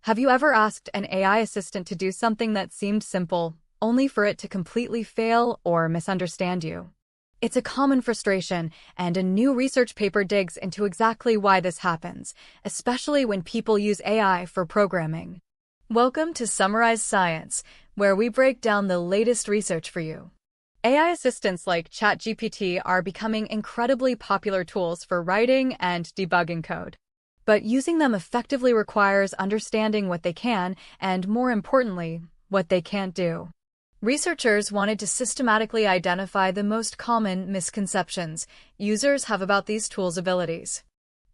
Have you ever asked an AI assistant to do something that seemed simple, only for it to completely fail or misunderstand you? It's a common frustration, and a new research paper digs into exactly why this happens, especially when people use AI for programming. Welcome to Summarize Science, where we break down the latest research for you. AI assistants like ChatGPT are becoming incredibly popular tools for writing and debugging code. But using them effectively requires understanding what they can and, more importantly, what they can't do. Researchers wanted to systematically identify the most common misconceptions users have about these tools' abilities.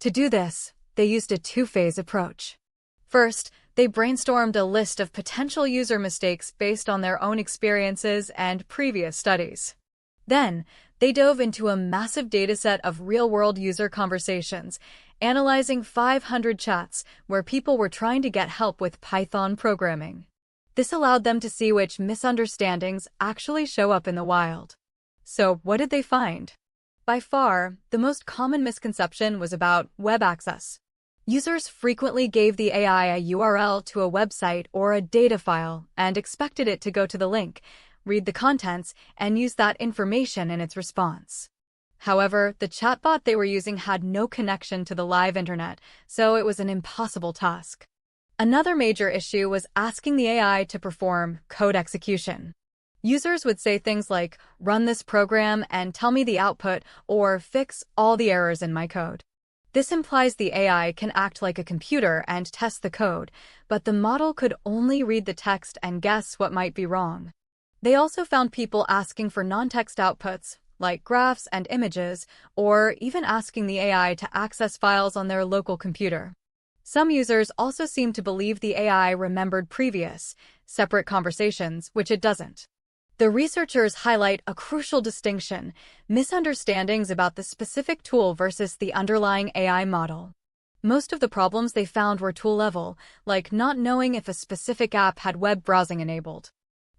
To do this, they used a two-phase approach. First, they brainstormed a list of potential user mistakes based on their own experiences and previous studies. Then, they dove into a massive dataset of real-world user conversations, analyzing 500 chats where people were trying to get help with Python programming. This allowed them to see which misunderstandings actually show up in the wild. So, what did they find? By far, the most common misconception was about web access. Users frequently gave the AI a URL to a website or a data file and expected it to go to the link, read the contents, and use that information in its response. However, the chatbot they were using had no connection to the live internet, so it was an impossible task. Another major issue was asking the AI to perform code execution. Users would say things like, "Run this program and tell me the output," or "Fix all the errors in my code." This implies the AI can act like a computer and test the code, but the model could only read the text and guess what might be wrong. They also found people asking for non-text outputs, like graphs and images, or even asking the AI to access files on their local computer. Some users also seemed to believe the AI remembered previous, separate conversations, which it doesn't. The researchers highlight a crucial distinction: misunderstandings about the specific tool versus the underlying AI model. Most of the problems they found were tool-level, like not knowing if a specific app had web browsing enabled.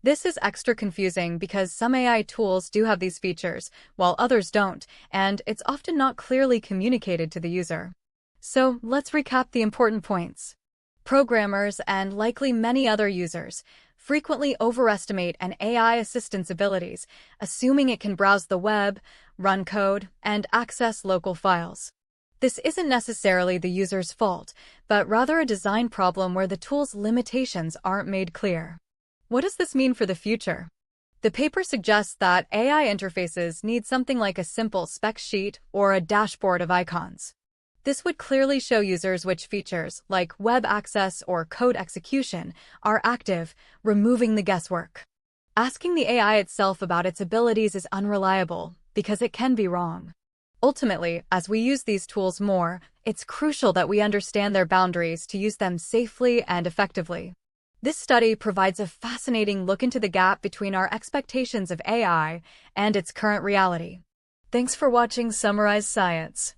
This is extra confusing because some AI tools do have these features, while others don't, and it's often not clearly communicated to the user. So, let's recap the important points. Programmers, and likely many other users, frequently overestimate an AI assistant's abilities, assuming it can browse the web, run code, and access local files. This isn't necessarily the user's fault, but rather a design problem where the tool's limitations aren't made clear. What does this mean for the future? The paper suggests that AI interfaces need something like a simple spec sheet or a dashboard of icons. This would clearly show users which features, like web access or code execution, are active, removing the guesswork. Asking the AI itself about its abilities is unreliable, because it can be wrong. Ultimately, as we use these tools more, it's crucial that we understand their boundaries to use them safely and effectively. This study provides a fascinating look into the gap between our expectations of AI and its current reality. Thanks for watching Summarize Science.